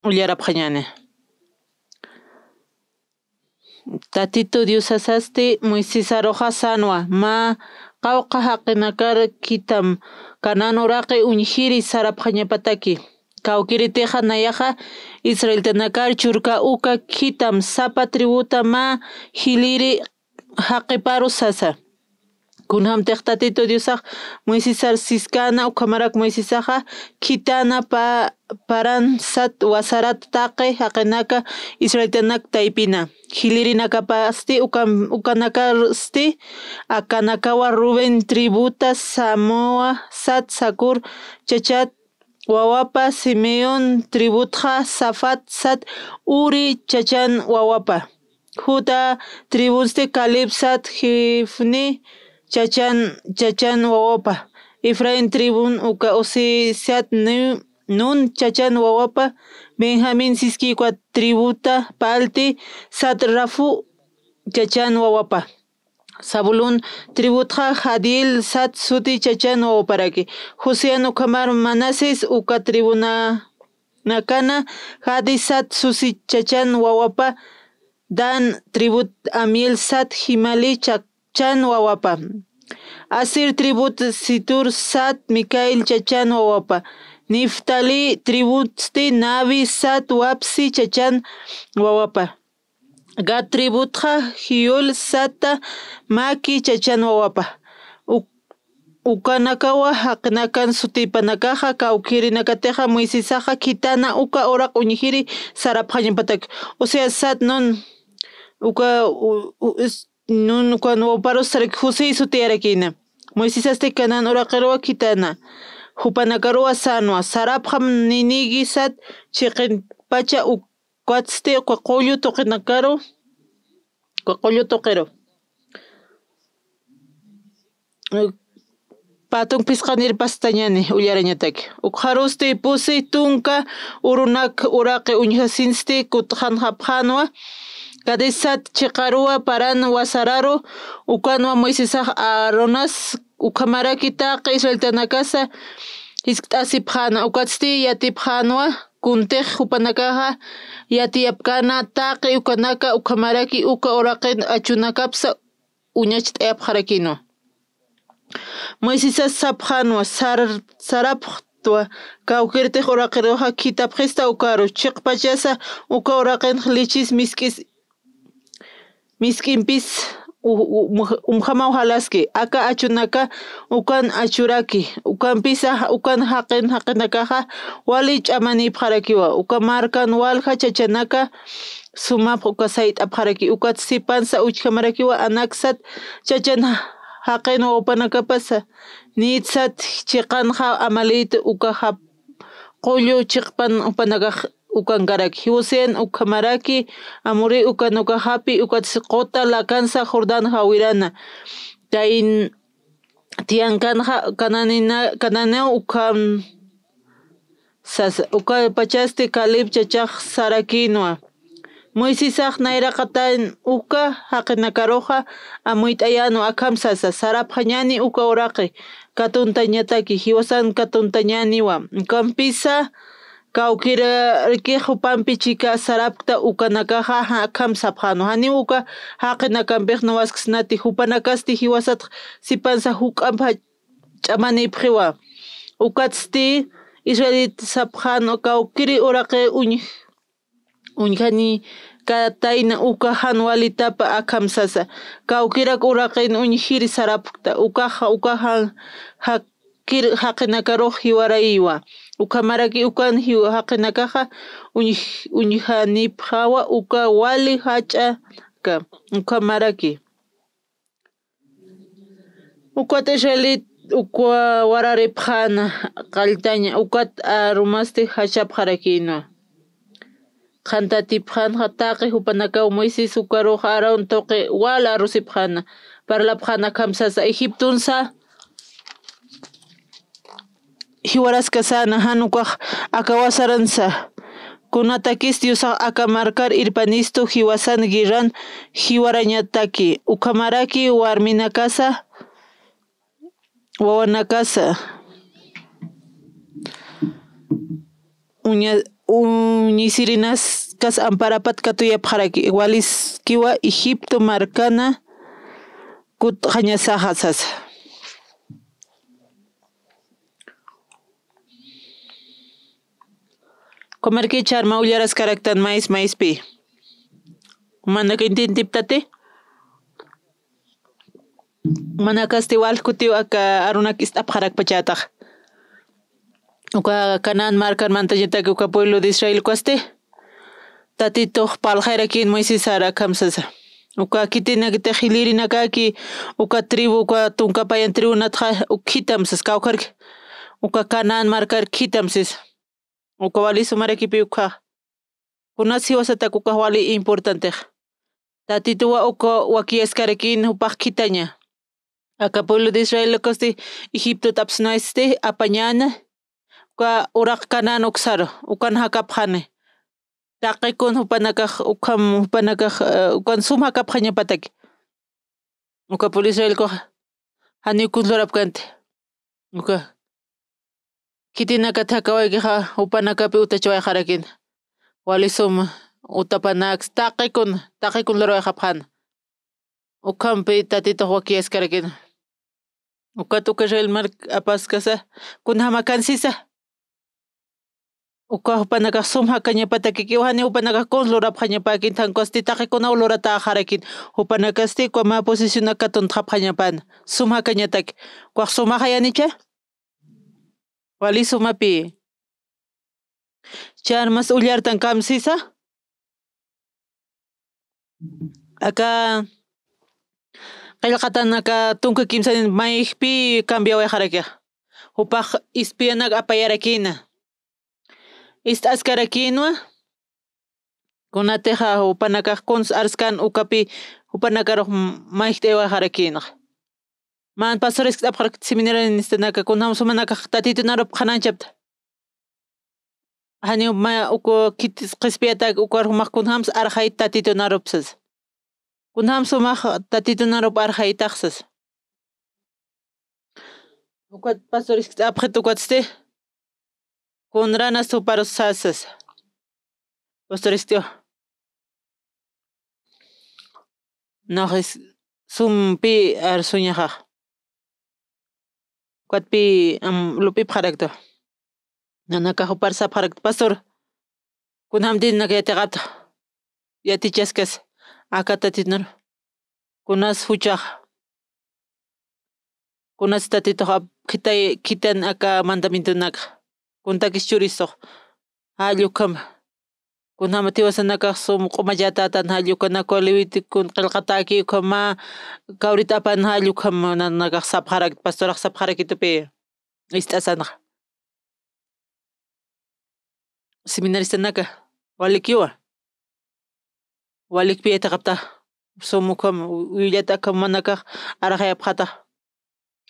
Uyarapaqñani. Tatito Dios asasti Moisés Rojas Sanwa ma qawqa haqinakar kitam kanan uraqi uñjiri sarapaqñapataki kawkiri teja nayaqa Israel tanakar churka uka kitam sapa tributa ma hiliri haqiparu sasa kunhamtiq tatito Diosaq Moisés siskana ukhamaraka Moisésaqa kitana paran sat wasarata taqi haqinaka Israeltanaka taypina hilirinakapasti ukanakasti akanakawa Ruben tributa Samoa Sat Sakur chachat wawapa Simeon tributqa Safat Sat Uri chachan wawapa Juda tribusti Caleb Sat Jifni chachan wawapa Efraín tribun uka Uzi Sat Nun chachan wawapa Benjamín Siskikua tributa Palti Sat Rafu chachan wawapa Zabulón tributqa Jadiel Sat Suti chachan wawaparaki Josean ukhamar Manases uka tribuna nakana Jadi Sat Susi chachan wawapa Dan tribut Amiel Sat Himali chachan wawapa Asir tribut Situr Sat Micael chachan wawapa Niftali tributi Navi Sat Wapsi chachan wawapa Gad tributqa Hiul Sata Maki chachan wawapa ukanakawa haqnakan sutipanakaja kawkirinakateja Moisésaqa kitana uka uraq uñijiri sarapaqñapataki o sea Sat Nun uka nun cuando wawaparus José sutiyarakina Moisésasti kanan uraqirua kitana hupanakaruwa Sanwa sarapqam ninigi Sat chiqinpacha ukwatsti qullu tuqinakaru qullu tuqiru Patun pisqanirpastañani uyarañataki uqharusti pusi tunka urunak uraqi uñihasinsti kutqan hapqanwa kadi Sat chiqaruwa paran wasararu ukanwa Moisésaq Aronas ukhamaraki taqi Israeltanakasa hisp'asipqana ukatsti yatipqanwa kuntiq hupanakaja yatiyapkana taqi ukanaka ukhamaraki uka uraqi achunakapsa uñachi t'ayapqarakinwa Moisés sapqanwa sarapqtwa kawkirtiq uraqirunqa kitapqista ukaru chiqpachasa uka uraqinqa lichis misk'inpis umhaman halaski aka achunaka ukan achuraki ukanpisa ukan haqinakaja wali ch'amanipqarakiwa uka markan walja chachanaka sumaq uka sayt'apqaraki uka sipansa uchkamarakiwa anaksat chachan haqinwa upanakapasa nitsat chiqanja Amalito uka qullu chiqpan upanakaq ukankaraki Josean ukhamaraki Amurri uka nukajapi uka qota lakansa Jordán hawirana kay tiyankanja kananeo uka sasa uka pachasti Caleb chachaq sarakinwa Moisésaq nayraqatan uka haqinakaruqa amuyt'ayanu akham sasa sarapqa ñani uka uraqi katuntañataki hiwasan katuntañaniwa ukanpisa kawkirarkiq hupanpi chika sarapta ukanakaja akham sapqanu hani uka haqinakanpiqna waskasnati hupanakasti hiwasataq sipansa huk'anpa ch'amanipqiwa ukatsti Israelita sapqanu kawkiri uraqi uñjani katayna uka hanwalitapa akham sasa kawkirak uraqin uñijiri sarapta ukaja haqinakaruq hiwaraywa ukhamaraki ukan haqinakaja uñijanipqhawa uka wali hach'aka ukhamaraki ukata Israelita uka wararipqhana kalltaña ukata arumasti hachapqarakinwa qhantatipqanja taqi hupanakawa Moisés ukaruq Aarón tuqi wala arusipqhana parlapqhana khamsasa Egiptonsa hiwaraska sana hanukaq akawasaransa kunatakis Diosaq akamarkar irpanistu hiwasan guerran hiwarañataki ukhamaraki warminakasa wawanakasa uñisirinas kas amparapat katuyapaqaraki Walisquiwa Egipto marcana kut qañasajasas. Comerki charma ullaras karaktan maízpi. Mana intintiptate. Mana kasti walkutiu aka arunakis apharak pachataq. Uka Canaán marcan mantallata uka pueblo de Israel kuaste. Tatito paljairakin Moisés ara kamsasa. Uka kitina kita hilirina kaki uka tribu uka tunkapayan tribu natja ukitamsas kawkarki. Uka Canaán marcar kitamsis. Uka wali sumarakipi uka. Kunasi wasata uka wali importante. Tatituwa uka wakiaskarakin upaq kitaña. Aka pueblo de Israel kosti Egipto tapsnaiste apañana. Uka urak Canaán uksaro ukan hakapjane. Taqikun hupanakaj ukam hupanakaj ukan sum hakapjaña pataki. Uka pueblo de Israel koja hanikun lorapkante. Uka kitinaka thakawaykiqa upanakapi utachawayqarakin. Wali suma utapanax taqikun lorayqapjana. Ukampi tatito wakiaskarakin. Uka tuka Israel apaskasa kunhama kansisa. Uka hupanakaj sum hakaña pataki kiwani hupanakaj kun lorapjañapakin tankosti taqikuna lorata qarakin. Hupanakasti kuma posiciona katun thapjañapana. Sum hakañataki. Kuaq sumaqa yanicha. Wali sumapi. Charmas ullartan kamsisa. Aka qillqatanaka tunka kimsanin maypi cambiawayqaraki. Upaq ispianak apayarakina. Askarakinwa kunateja upanakaj kuns arskan ukapi upanakaroj mayjta aywayqarakinaq. Man pastores apqar seminario nistanaka kunam sumanakaj tatitunarop qananchapta. Hani uku kitis qispiata uka rumaqkunhams arjay tatitunaropsas. Kunham sumaq tatitunarop arjaytaqsas. Uka pastores apqit ukatste kunranas tuparos sasas. Pastores tio. Nojis sumpi arsuñaqa. Kuatpi lupi pharakto. Nanaka hupar sapharak pastor. Kunham dinaka yatiqata. Yatichaskas akata tinur. Kunas huchaq. Kunas tatito kitan aka mandamientonaka. Kuntakis churisoq. Allukam. Kunhama tiwasanaka sum q'umallatatan allukanaku liwitikun qillqataki ukama kawrita apan allukam nanaka sapharak pastoraq sapharakitupi ist'asanaq. Seminaristanaka walikiwa. Walikpi yataqapta sumukam willataka manaka araqayapqata.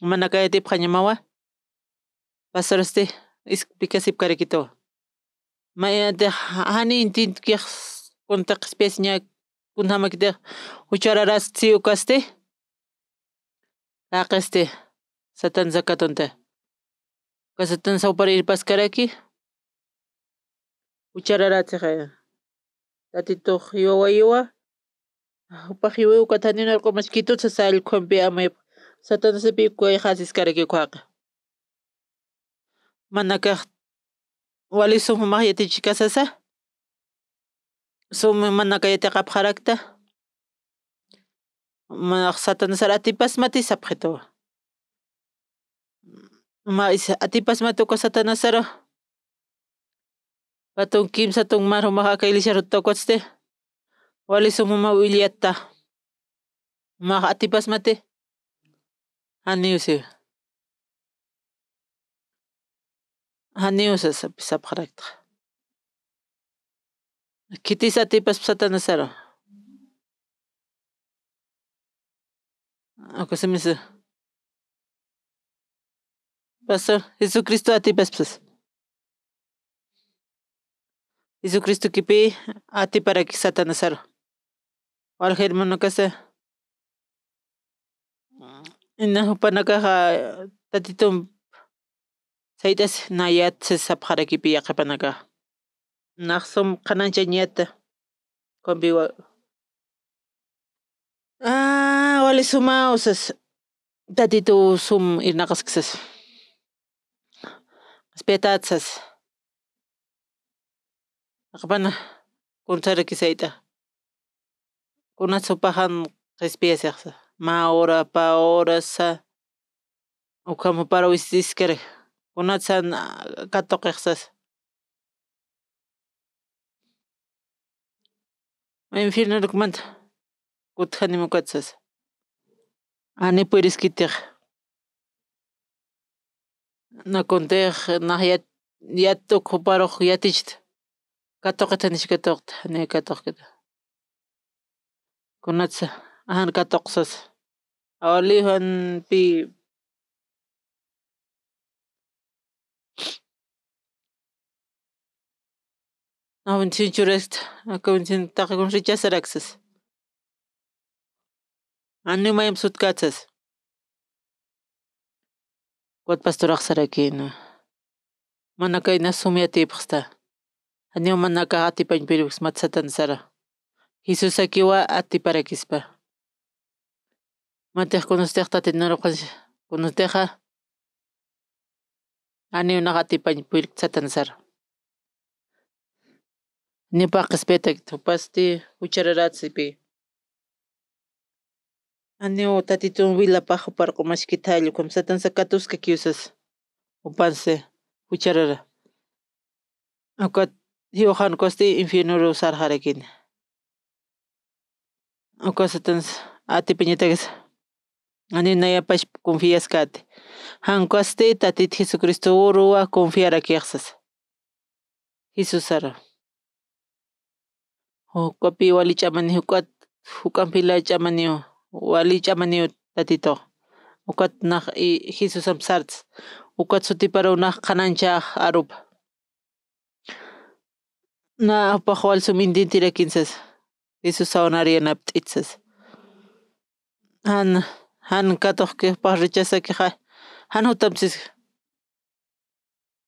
Manaka yatipqañamawa. Pastoreste explicación karikito. Maya de hani intin que contact especie ña kunhama kite uchararas tsiukaste. Aqeste satan zakatonte. Kasatan saupari paskaraki. Uchararatseqa. Tatito hiwa. Upahiwa ukatanina komashkito sasal kompi amay satan sepi kuay hasis karaki kuaqa. Manaka wali summaq yatichikasasa. Sum manaka yatiqapqarakta. Satan sara atipasmati sapqito. Atipasmatuka satana sara. Patun kimsa tun marumaqa kaylisha rutokoste. Wali sumuma willata. Maqa atipasmati. Aniusi. Haniusa sapqarakta. Kitisa tipas satana sara. Acosemisa. Pastor Jesucristo atipas. Jesucristo kipi atiparaki satana sara. Wal hermano casa. Ina hupanakaqa tatitum saitas nayat sapqarakipi yaqapanaka. naqsum qanancha ñata combiwa wali suma usas tatito sum irnaqasqsas respetatsas aqpana kunsara kisayta kunatsupahan qhispiyasaqsa ma hora pa horasa ukamu para wisiskere kunatsan katuqiqsas infiernukumanta kutqanimukatsas ani puriskitiq nakuntiq naqyat yatuk huparuq yatichit katuqita nishkatuqta ni katuqkita kunatsa katuqsas awaliwanpi nawintinchurasta akawintintaqa rechazaraksas animayam sutkatsas wat pastoraqsarakina mana kayna sumyatipaqsta ani manaka atipañpiripas matsatana sara Jesus akiwa atiparakispa matiq kunustiqta atinaruqanchik kunustiqa aniunaqa atipañpirik satana sara nipa qhispita tupasti huchararatsipi aniu tatito wilapaq huparqu mashkita allqu satansa katuska kiwsas upansi hucharara hiwaqa kosti infiernulo sarqarakini ukasatans atipiñatakas aninayapash confiaskati hankosti tatito Jesucristo uruwa confiarakiqsas Jesus sara hukapi wali ch'amani hukanpila ch'amaniyu wali ch'amaniyu tatito ukat naq Jesus sarsas ukat sutiparunaq qananchaq arupa na upaq wali sum intintirakinsas Jesus sawanariyanapaq t'itsas han katuqkipaq rechazakiqa han hutamsis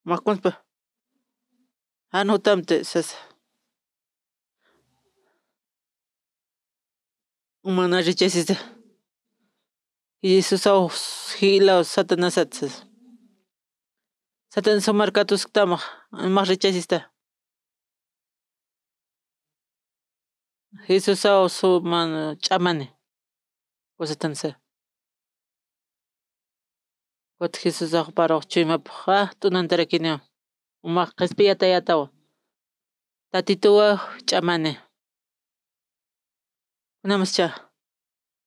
maqunpa han hutamtisas mana rechazista Jesus hilaw satanasatsas Satanas markatusktamaq maq rechazista Jesus suman ch'amani kusatansa Wat Jesus aqparuq chuymapaq t'unantarakini umaq qhispiyata yatawa tatituwa ch'amani kunamascha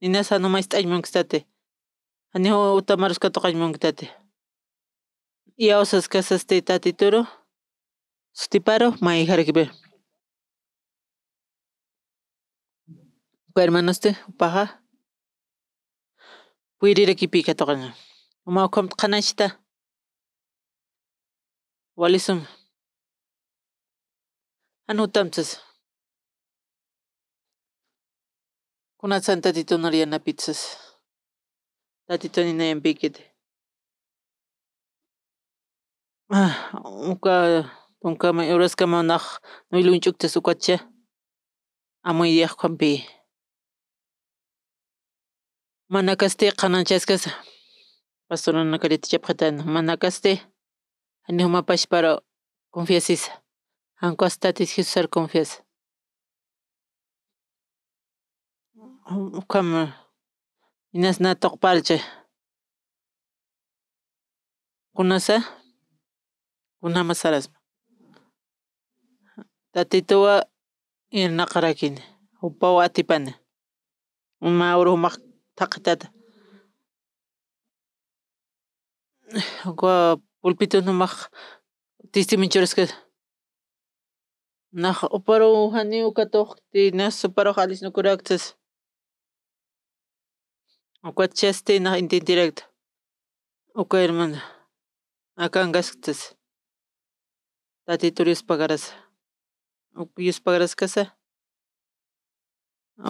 ninasa numaysta ayllmunkastati ani utamarusqata qallmunkatati yawsas kasasti tatituru sutiparuq mayjarkipi hermanoste upaqa puyrirakipi katuqaña uma ukamanta qanachita walisum han hutamchas kunatsan tatito yanapitsas tatito ninayanpikiti tunkama uraskama naq nuylunchukta suqacha amuy llaqwanpi mana kasti qananchaskasa pastoruna karita chapqatana mana kasti ani humapash para confiasisa hankuastatis Jesus confiasa ukama hinasna tuqparcha kunasa kunamas saraspa tatituwa irnaqarakini upawa atipani uma urumaq thaqitata pulpitunumaq testimonta churasqa naq uparuq haniu katuqti nasuparuq alisnukuraksas uquachasti naq intentirakta uka hermana akanqasktas tatito Dios pagaraskasa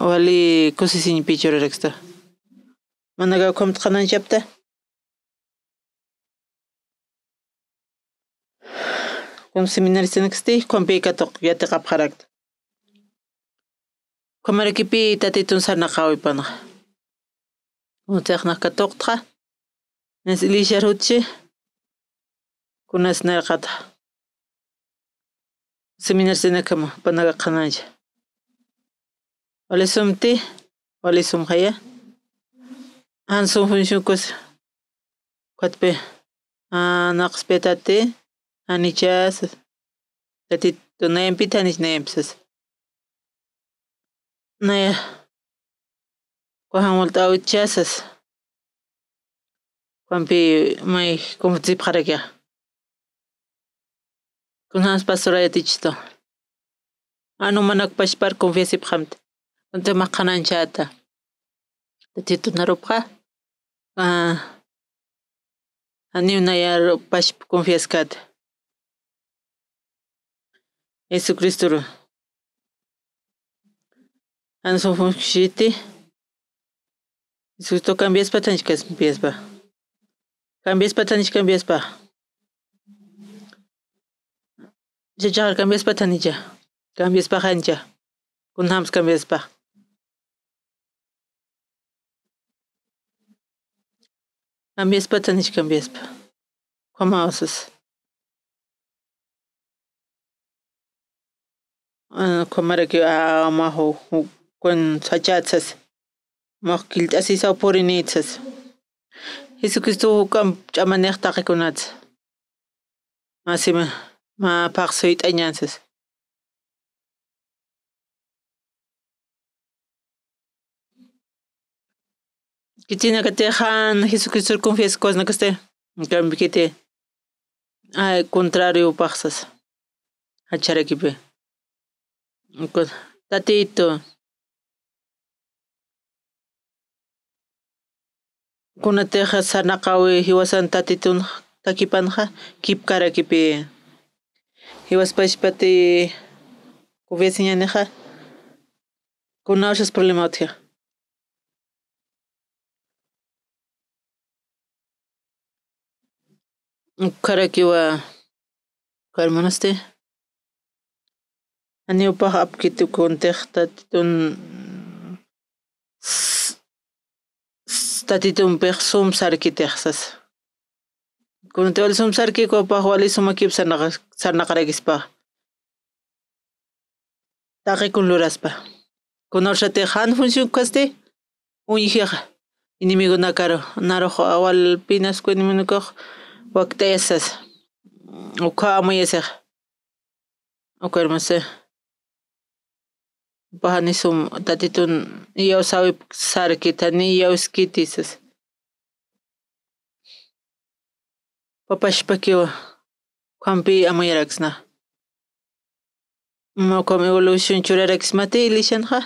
wali kusisiñipi churaraksita manaqa ukamanta qananchapta Kun seminarisanakasti kompikatok yataqapqaraqta. Kamarakipi tatitun sanaqawipana. Utaqnaq katuqqa. Nas ilisharutchi. Kunas narqata. Seminarisanakama panaqa qanalla. Walisumti, walisum haya. Hansun funshunkus. Katpe. Naqspetate. Anichas. Tatito nayampita anish nayampsas. Naya. Kuhan multa awitchasas. Kuanpi may kumutip karakya. Kunhans pasuraya tichito. Anu manakpashpar confiesip hamte. Unte maqananchata. Tatito narupqa. Ani unayar pashp confieskat. Jesucristo. Anso funshiti. Jesucristo cambias patanchkas cambiaspa. Cambiaspa tanich cambiaspa. Jajal cambiaspa tanija. Cambiaspa hanja. Kunhams cambiaspa. Cambiaspa tanich cambiaspa. Kamawsas. Kamaraki amaho kun sachatsas. Maqkil asisa porinitsas. Jesucristo kam chamaneq taqikunats. Masima ma paqsuit añansas. Kitina katejan Jesucristo confiesa cosas nakaste. Cambio kite. Ay contrario paqsas. Hacharakipe. Tatito. Kunateja sanaqawi hiwasan tatitun takipanja kipkarakipi. Hiwaspashpati confiesiñaneja. Kunawshas problema utja. Karakiwa karmonaste. Ani upah apkitu kontex tatitun tatitun peqsum sarkitexsas. Kunte walisum sarki ko upah walisum akip sarnaqaragispa. Taqikun luraspa. Kunorsate han función kaste uñijeqa. Inimigo nakaro narojo awal pinas kuenimunukoq waktayasas. Ukamayasaq. Ukarmase. Pahanisum tatitun iyaw sawi sarkita ni iyaw skitisas. Papashpakiwa kampi amayaraksna. Maqam evolution churaraksmati ilishanja.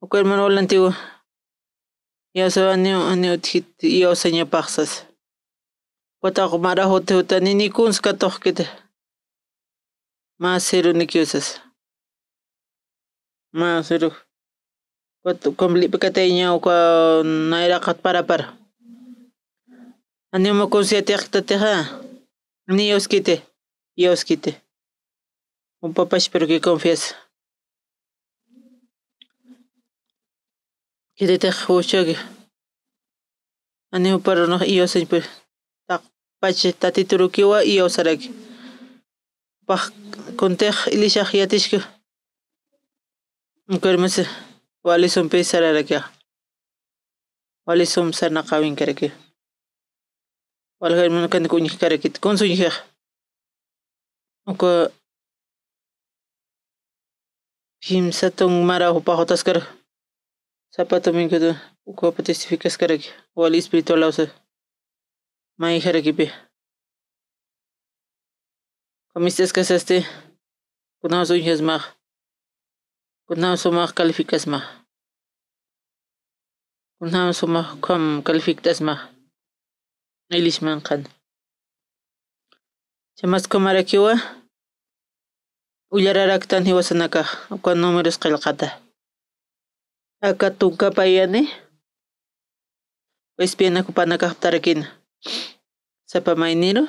Ukarman olantiwa. Iyaw sawanyo aniuthit iyaw sañapaqsas. Wataq marahote utanini kunska toqkita. Masero nikyusas. Masero. Watu komplipakatayña uka nairaqat para. Anima konsiatiaqtateja. Ni yoskite. Un papash pero que confiesa. Kite huchagi. Anima para no yosin pues. Tak pache tatiturukiwa yosaraki. Pah kontej ilishaq yatishka. Ukarmase walisum pesararakia. Walisum sarnaqawin karaki. Walharman kan kuñik karakit konsuñiqa. Uka himsatun mara upahotas kar. Zapato minkudu uka testificas karaki. Wal espiritual ausa. Mai harakipe. Kamistas kasaste. Kunao suñas mag. Kunao sumag calificas mag. Kunao sumag kam califictas mag. Ilishman kan. Chamas kamarakiwa. Ullararaktan hiwasanaka. Uka números qilqata. Aka tunkapayani. Espiana kupanaka tarakina. Sapa mainiro.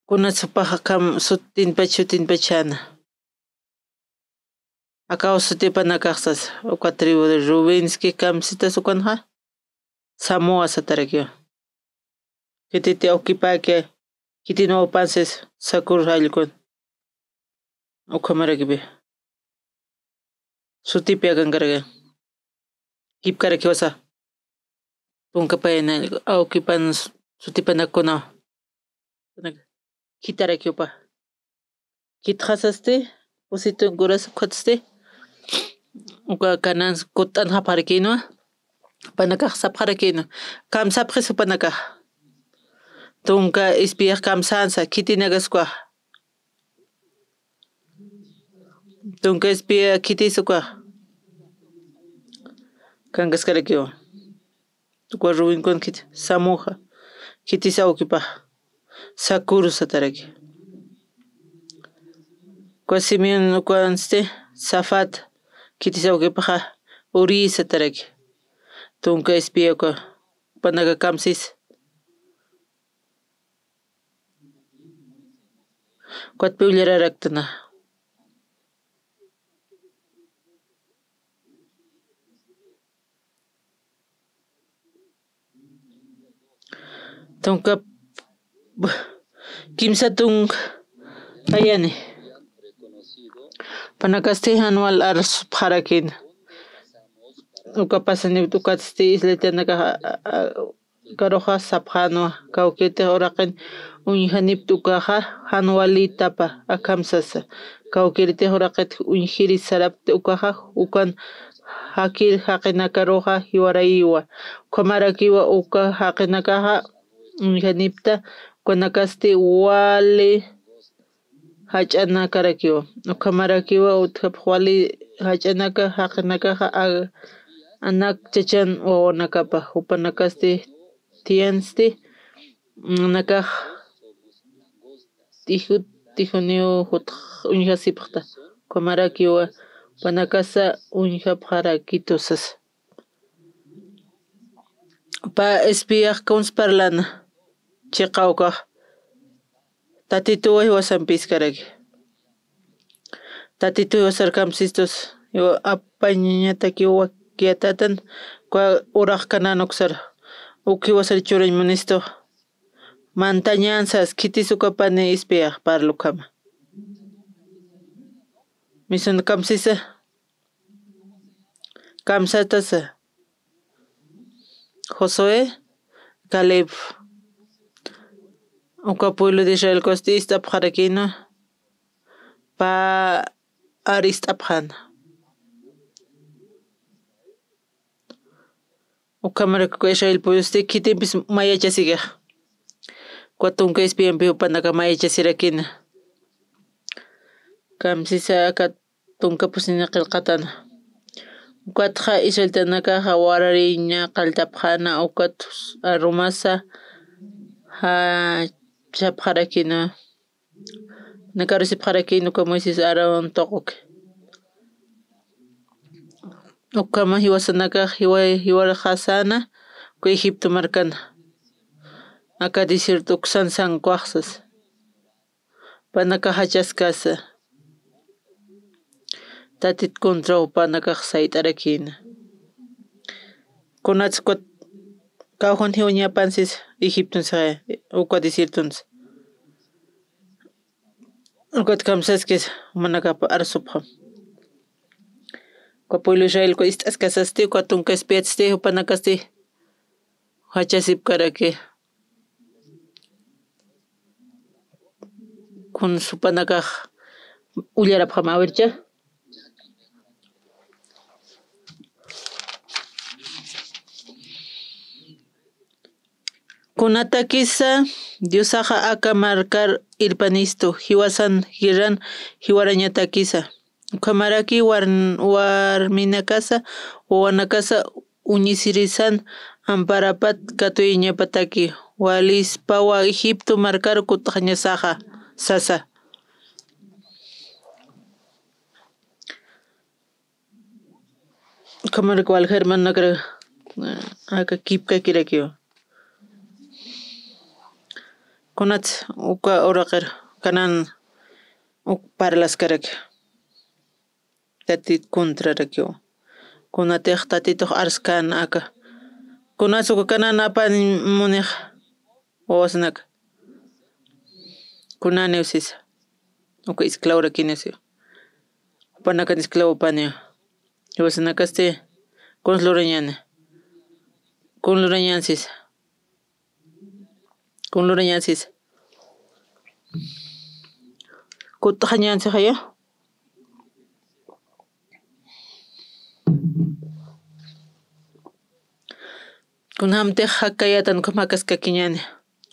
Kunatsupaqa sutinpachana. Acá sutipana kaqsas uka tribu de Rubinsky kamsitas ukanqa Samoa satarakio. Kititi aukipake kitino panses sakur allkun ukamarakipi. Sutipi akankarga. Kipkarakiwasa. Tunkapayana aukipan sutipanakuna. Kitarakiupa. Kitqasaste usitun kuras khotste. Uka kanan kutan haparakino. Panakaq sapqarakino. Kamsapqis panakaq. Tunka ispiaq kamsansa kitinagasqa. Tunka ispia kitisukqa. Kangaskarakio. Tukwa rubinkun kit samuja. Kitisaukipa. Sakuru sataraki. Kwa simion kwanste safat kitisaukipa uri sataraki. Tunka espía ko panaka kamsis kwat piullararaktana tunka kimsatun ayani panakaste anual ars pharakin uka pasani tukatste isletanaka karoja sapjano kaukete oraqin unhanip tukaja hanualitapa akamsasa kaukirte oraqit unhiri sarapte ukaja ukan hakir haqinakaroja hiwaraiwa kamarakiwa uka haqinakaja unhanipta kunakaste wali hach'anakarakiwa ukamarakiwa utkap wali hach'anaka haqinakaja anak chachan wawanakapa upanakaste tianste nakaj tijunio hut unhasipqta kamarakiwa panakasa unhapqarakitosas pa espiaq kunsparlana chiqawqa tatituway wasanpiskaraki tatituy wasarkamsistos apañatakiwa kiatatan kwa uraq kananuksar uki wasar churaymunisto mantañansas kitisukapani ispiaq parlukama misuna kamsisa kamsatasa Josué Caleb uka pueblo de Israel costista pqarakina pa aristapqana ukamaraka Israel puesto kitipis mayachasiga Kuatunka espiampi upanaka mayachasirakina kamsisa katunka pusina qillqatana ukatqa Israeltanaka warariña qaltapqana ukat arumasa chapqarakina nakarisipqarakina uka Moises Aaron toquke ukama hiwasanaka hiwarqasana uka Egipto markana aka desierto sansan kuaqsas panaka hachaskasa tatit contra panaka saytarakina kunatsu kawjun hiwañapansis Egipto uka desierto ukat kamsaskis manakapa arsupqa kwa pueblo Israel ko ist'askasaste kwa tunka espiatsiste upanakaste hachasipkaraki kun supanakaq ullarapqama awercha kunatakisa Diosaqa aka markar irpanisto hiwasan hiran hiwarañatakisa kamaraki warminakasa wawanakasa uñisirisan amparapat katuiñapataki walispawa Egipto markar kutaqñasaqa sasa kamaraka walhermanakra aka kipka kirakiwa kunat uka uraqir kanan uk parlaskaraka tatit contrarakiwa kunatek tatituq arskan aka kunasuka kanan apani munik wawasnaka kunaniwsis uka esclavo kinesi panaka esclavo pani wasnakaste kunlurañansis kutajañansi haya kunhamtek hakayatan makaskakiñani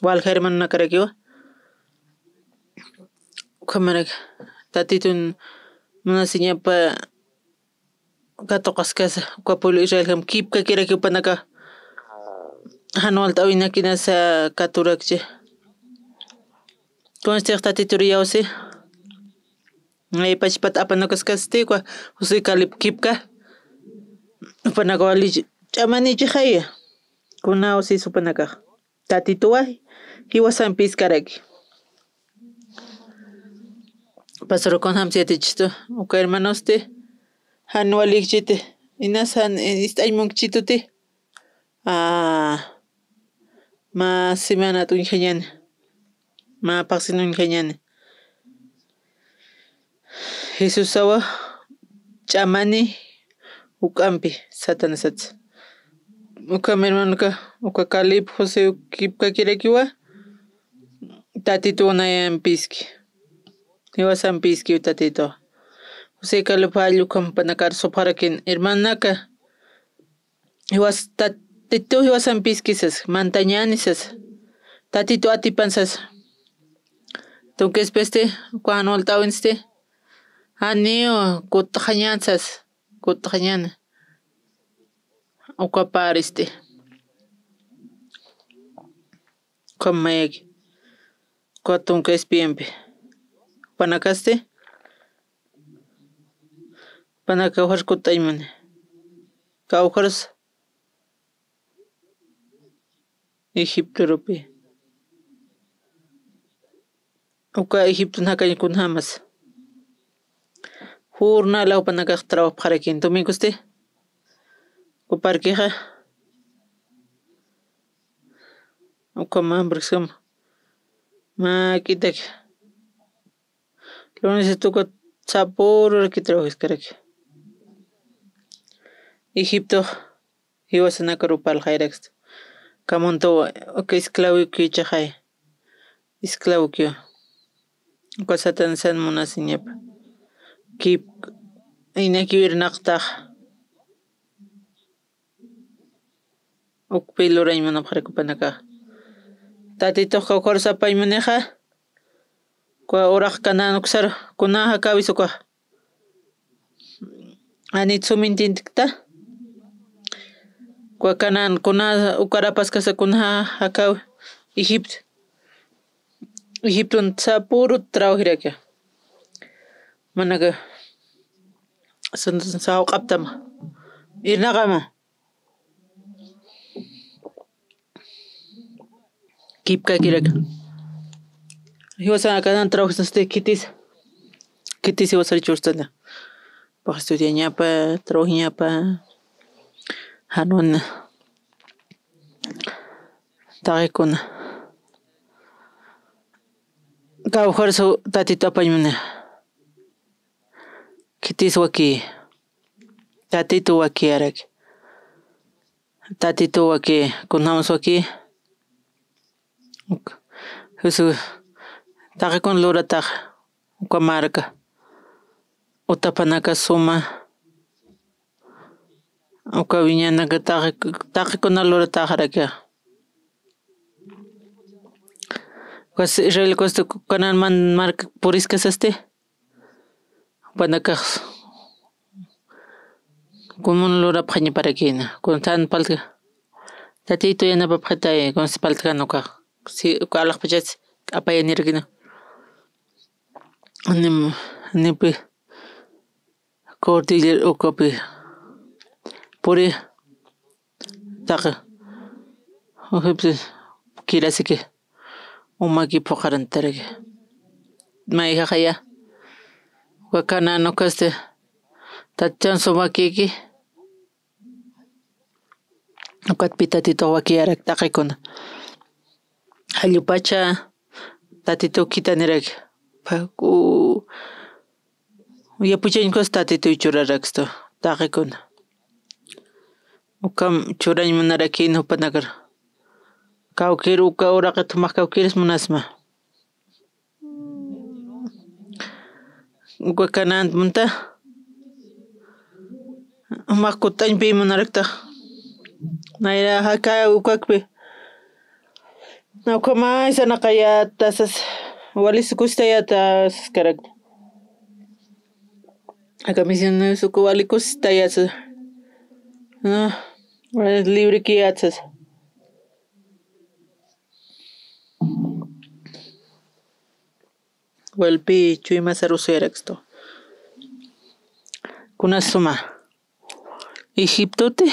walqarimanta nakarakiwa kamarak tatitun munasi ñapa katuqaskasa uka pueblo Israel kipka kirakipanaka hanualta awinakinasa katurakchi kunashtik tatituri yawsi pachipata apanakaskastikwa Jose Calip kipka upanaka walichi ch'amanichik haya kunawsis upanaka tatituwa hiwasanpis karaki pastor kunhamsi yatichishtu uka hermanoste hanualikchiti inasan ist'aymunkichituti ma semanata wiñajañani ma paqsina wiñajañani Jesus sawa ch'amani uk'ampi satanasata uka mi hermanoka uka Calip Jose kipka kirakiwa tatituwanayanpiski hiwasanpiski tatituwa Jose Calip allukam panakar soqarakin hermanaka tatituwa hiwasanpiskisas mantañanisas tatitu atipansas tukuspeste uka anualta awinste aniwa kutajañana uka pariste kamayaki uka tunka espiampi panakaste panaka warkuta aymani kawqaras Egiptoropi uka Egipto kunhamas jornala upanaka trabajarakin domingoste uparkiqa uka mambrasama makitaki lunes tuka sapururaki trabajaskaraki Egipto hiwasanaka rupalqayraqsta kamontawa uka esclavo kichaqay esclavo kiwa uka Satanas munasi ñapa inakiwirnaqtaq ukpi luraymanapaqrika panaka tatituqa kawqaras apaymaniqa uka uraq kanan uksara kunaqa kawis uka Anita sumintintikta uka kanan kuna ukarapaskasa kunaqa hakawi Egipto sapuru trabajiraka manaka sawqaptama irnaqama kipka kiraka hiwasana kanan trabajasnasti kitis hiwasari churstana pak estudiañapa trabajañapa hanuna taqikuna kawqarsu tatitu apaymani kitis waki tatitu waki araki tatitu waki kunamas waki taqikuna lurataq uka marca utapanaka suma uka wiñanaka taqikuna lurataqaraka Israel costa kanan marca puriskasaste panaka kumun lurapaq ñaparakina kuntan palta tatitu yanapapaqtay kunsi paltakana uka uka alaqpachas apayanirkina nipi cordillera ukapi puri taqa kirasiki umaki phuqarantaraki mayhaqaya wakanano kaste tachan sumakiki ukatpi tatito wakiyarak taqaykuna hallupacha tatito kitaniraki paku yapuchaynkus tatito churaraksito taqaykuna ukam churaymunaraki hupanakar kawkir uka uraqa tumaq kawkiris munasma uka kananmunta makutanpi munaraktaq nayra haka ukakpi nawqa may sanaqaya tasas waliskusitayata karak aka misiones suku walikusitayasa libre kiyatsas walpi chuymasar usuyaraksito kunasuma Egiptote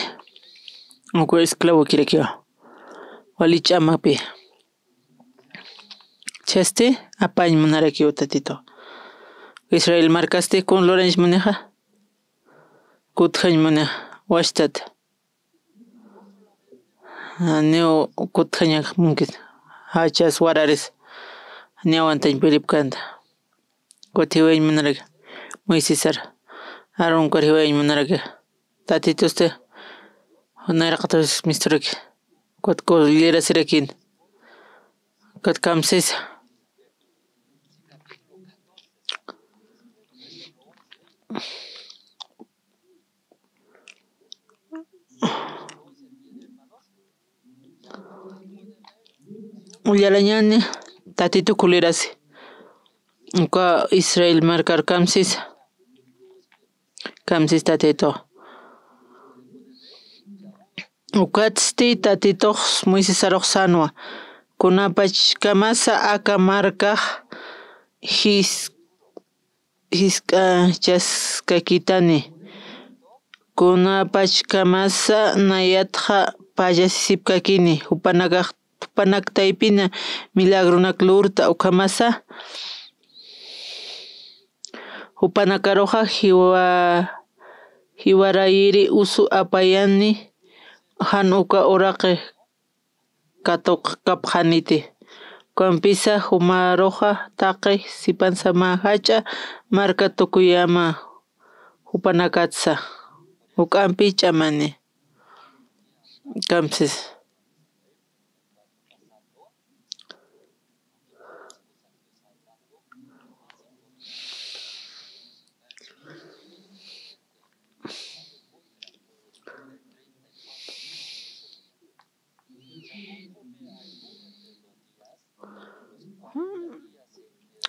uku esclavo kirakiwa wali ch'amapi chaste apañ munarakiwa tatito Israel markaste con Lorenz muneja kutjañ muneja washtata neo kutjaña munkit hachas warares ñawantañ pilipkanta kutiwañ munaraka Moisésar Aaron kariwañ munaraka tatitoste nayraqatas misturaki kutko lirasirakin katkamses Uyalañani tatito kulirasi uka Israel markar kamsis tatito ukatsti tatito Moisés aroq sanwa kunapach kamasa aka markaq chaskakitani kunapach kamasa nayatqa pallasisipkakini hupanaktaipina milagronak lurta ukamasa hupanakaroqa hiwarayiri usu apayani hanuka uraqi kapqaniti kampisa humaroqa taqay sipansama hacha marka tukuyama hupanakatsa hukampi ch'amani kampsis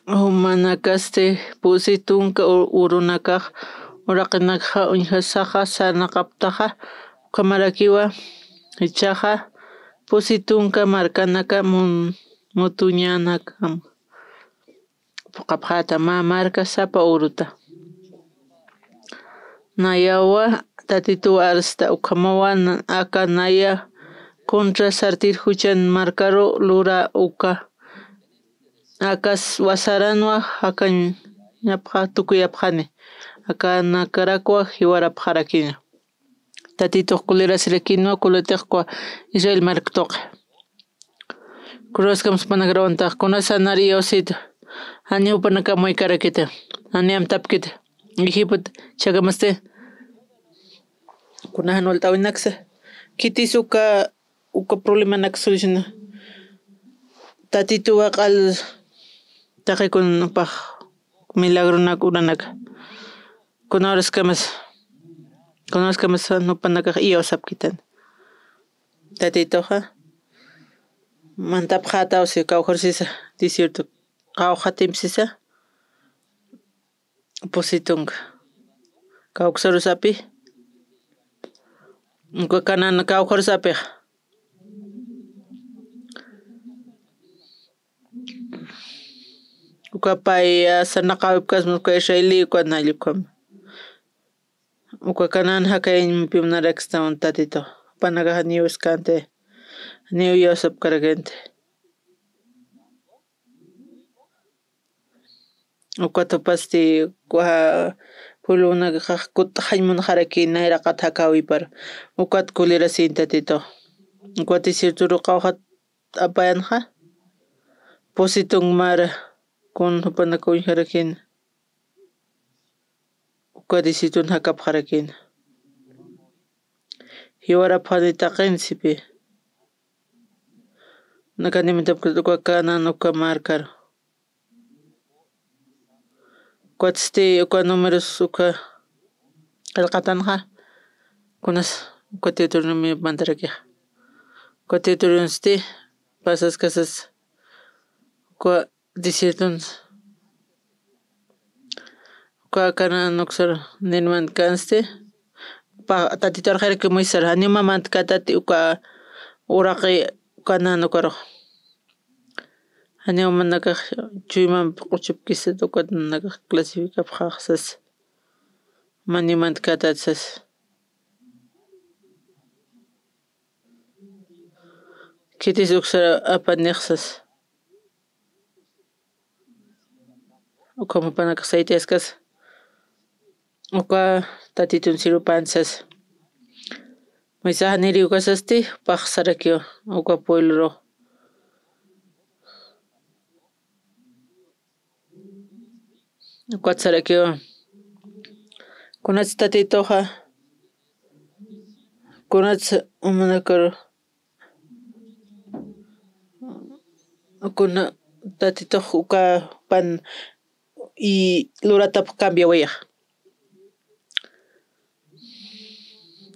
manakaste pusitunka urunakaq uraqinakqa uñhasaqa sanaqaptaqa kamarakiwa ichaqa pusitunka markanaka mutuñanaka qapqata marka sapa uruta nayawa tatito arsta ukamawa aka naya contra sartir huchan markaro lura uka akas wasaranwa hakan yapqa tukuyapqani aka nakarakwa hiwarapqarakina tatito kulirasirakinwa kulatiqwa Israel markatoqa Kurwaskam spanagrawanta kunasanario osita ani upanakamuy karakita ani amtapkita Egipto chagamaste kunahan waltawinaksa kitis uka problema nak soluciona tatito waqal taqaykunapaq milagrona uranaka kunawarkamas nupanakaq iyo sapkitan tatitoqa mantapaq tawsi kawsarisisa desierto qawqatimpsisa pusitunka kawsarusapi kanan kawsarisapiq ukapay sanaqawipkas muska israeli kuanallukam uka kanan hakaypi munarakstawan tatito panaka niuskante niu yosap karakente Ukatupasti pueblokunaqa kuta hañmunajara nayraq thakawipar ukata kulirasinta tito uka desierto ruqawqa apayanja pusitun mara kunupanakuykara hina uka desierto hakapajara hina hiwarapanita qinsipi nakanimantapis uka kanan uka marcar kuatisti uka números uka qillqatanja kunas uka territoriomanta mandaraka uka territoriomanta pasas casas uka desierto uka kanan nuksar nirmanta kanste tatitarjarka Moisés animamanta katati uka uraqi kanan ukaraq animamanaka chuymanpi quchip kisata ukata nanaka clasificapaq sas manimanta katati sas kitis uksara apaniq sas ukamupanaka saytias kasa uka tatitun sirupancha sas Moisés niriw kasasti paqsarakiwan uka pueblo ukata sarakiwan kunata tatituqa kunata imanakar kuna tatituqa uka pan y luratapas cambiawayaq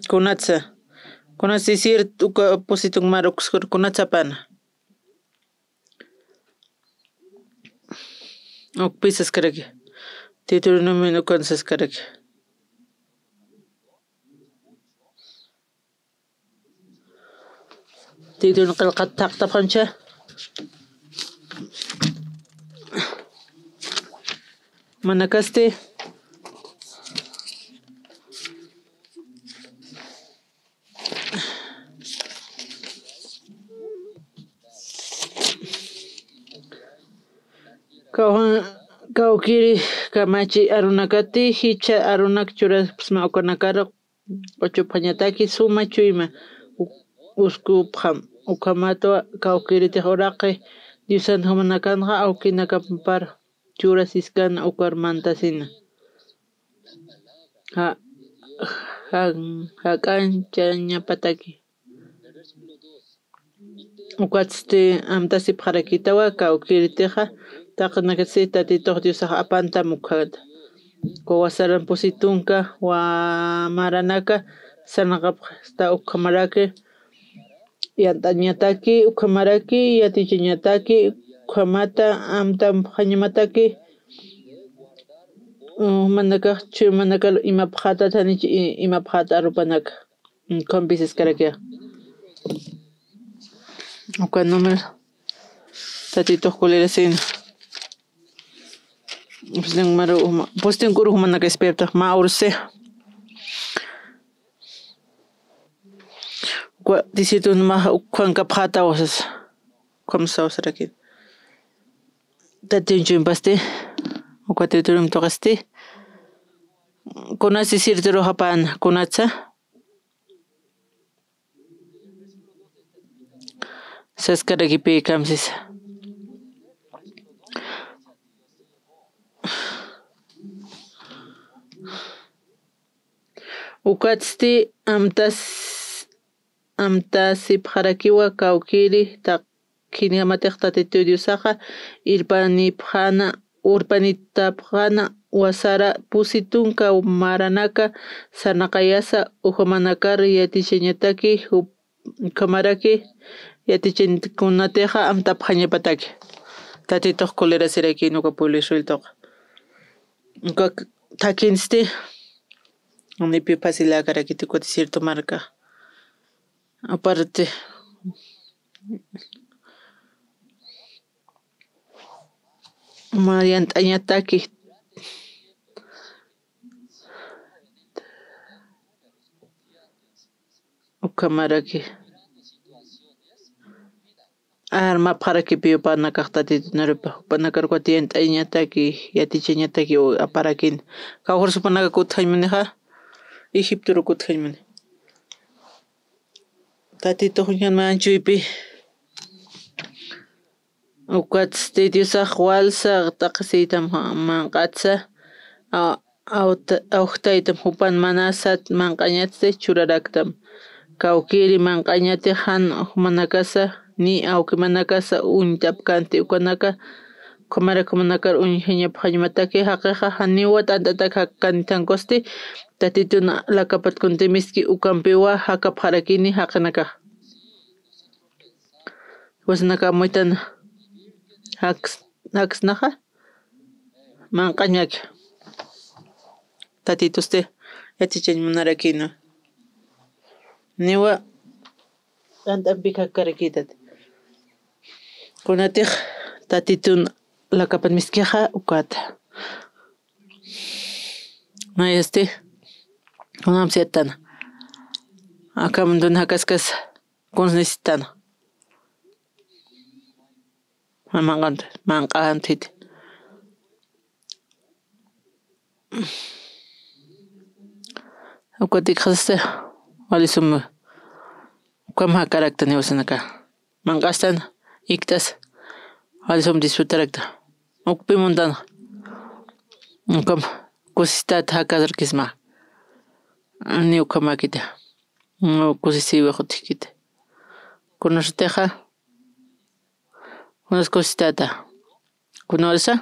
kunata desierto uka pusitun mar ukusqa kunata sapana ukpisas karaka territoriomi ñukanchik karaka territorio qillqata llaqtapancha mana kasti kawkiri kamachi arunakati hicha arunak churasma ukanakara ochupañataki suma chuyma uskupqam ukamatoa kawkiritiq uraqi Dios Santo Manakanja awkinakapampar churasiskana ukarmantasina hak'anchañapataki ukatiste amtasip qarakitawa kawkiritiqa taqnakasi tatituq Diosqa apanta mukhata wasaran pusitunka maranaka sanaqapqa ukhamaraki yantañataki ukhamaraki yatichañataki ukhamata amta hañamataki manakaqchu manaka imapaq hatatanichik imapaq hata arupanaka compisis karaka uka número tatituq kulirasina postin kuruq manaka espirituq Mauro Ceja uka desierto Juancapaq hatawaq sas ukaman sawsaraki tatinchunpasti uka territorium tuqasti kunas desierto ruhapana kunatsa saskarakipi kamsis ukatisti amtasipqarakiwa kawkiri kinamatiq tatituy Diosaqa urpanitapqana wasara pusitunka maranaka sanaqayasa uhamanakar yatichañataki ukhamaraki yatichaykunatiqa amtapaq hañapataki tatituq kulirasirayki ñuka pueblo Israeltuqa uka takinsti nipi pasilakaraki tukuy desierto marca aparte llant'añataki ukhamaraki arma para que pio pana kaktatito narupa pana karkwatien tañataki yatichañataki aparakin kawhorsu panaka kuthaymaniqa Egipto kuthaymani tatito huñan manchuypi ukwats titiusaq walsa taqsiytam manqatsa awtaytam hupan manasat manqañatsi churaraktam kawkiri manqañati han manakasa ni awki manakasa uñtapkanti ukanaka kumanaka uñhañapa hañmataki haqiqa haniwa t'antataka kanitankosti tatituna lakapatkun miski ukampiwa haqap harakini haqinaka wasnaka moitana haqsnaqa manqañaki tatituste yachichanmunarakina niwa t'antanpika karakitati kunatiq tatitun lakapat miskiqa ukata mayasti kunamsi yatana akamunduna kaskas kunsnisitana manqantiti ukatik qasasta walisum ukamaha karakta niwasanaka manqastan iktas walisum disfrutarakta ukpimundana ukam kusistata hakarkisma ni ukamakita kusisiwa qutikita kunashteqa kunas kusistata kunawasa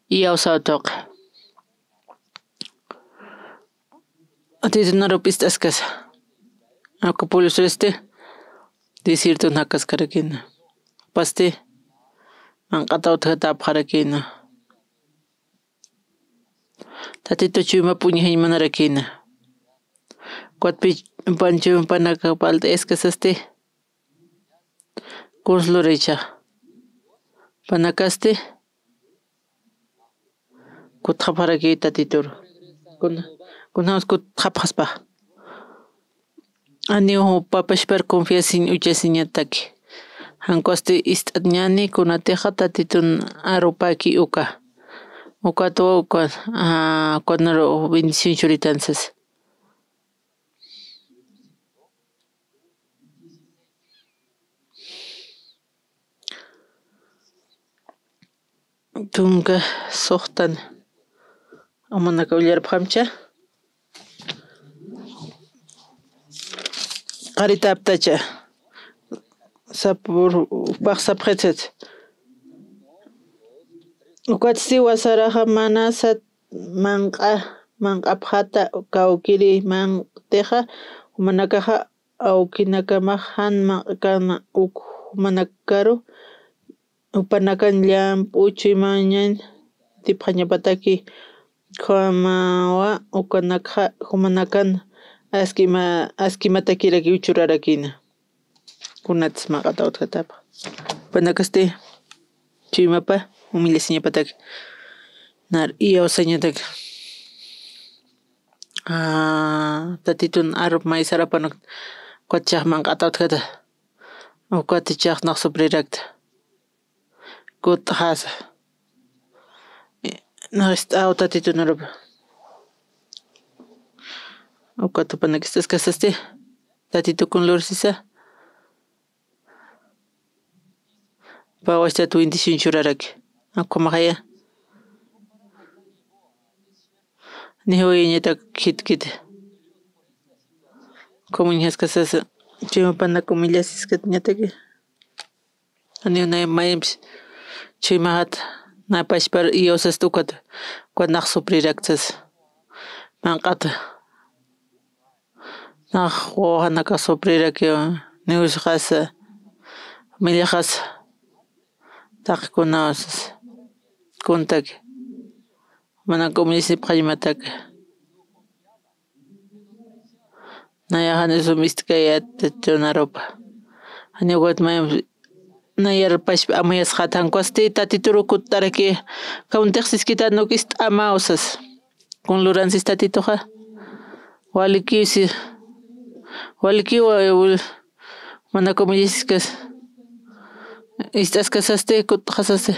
yawsawtoq atitunarupis t'askas Acapulco Este desierto nakaskarakina pasti manqata utqata apharakina tatito chuyma puñihay manarakina kuatpi panchu panaka palta escasaste kunslorecha panakaste kutqapharaki tatituru kunamas kutqaphaspa aniu papashpar confiasin uchasiñataki hankuasti ist'atñani kunatiqa tatitun arupaki ukato cuando bendición churitanzas tunka soqtan amanaka ullarphamcha qarita aptacha sapur paqsapqetet ukwatsi wasaraqa manasat manqapqata kawkiri mantiqa humanakaqa awkinakamaq hanmaqkana humanakaru upanakan llampu chuymañan tiphañapataki qamawa ukanakqa humanakan askimatakiraki uchurarakina kunatis maqata utqatapaq panakaste chuymapa humillasinñapataki nar yawsañataki tatitun arup maysarapanuk kuatichaq manqata utqata ukatichaq naq suprirakta kutqasa tatitun arup ukata panakistas kasaste tatito kunlorsisa pawashtata bendición churaraki akumaqaya nihuyañata kitkita comuñaskasasa chaymapanaka humillasiskatañataki aniuna maypis chaymaqata napashpar yawsasta ukata naq suprirakchas manqata naq wawahanaka supriraki niwishqasa millaqasa taqkunawas kuntaki manaka humillasipaq imataka nayaqanisun miskayata chunarupa ñuqata maypis nayarpashpa amayasqata hankuasti tatituru kutaraki kauntiqsiskita nukis t'amawsas kunluransis tatituqa walikiwan manaka humillasiskas Estas casaste hasaste.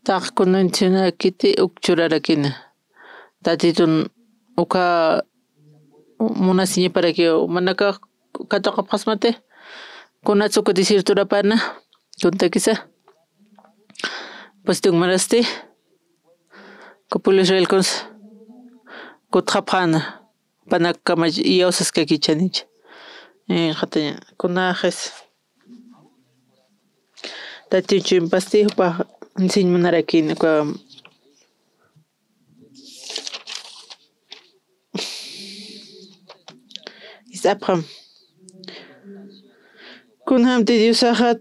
Tak kunanchina kiti ukchurarakina. Tatitun uka munasiña para que manaka kataqa pasmate. Kunatsuko desiertura pana. Kunta kisa. Pues tung maraste. Kapul Israel kons. Kutrapana. Panakama iosas kakichanich. Hatanya. Kunajes. Tatichim pasti pa. Sin manarakin kwa isapram kunham ti diusahat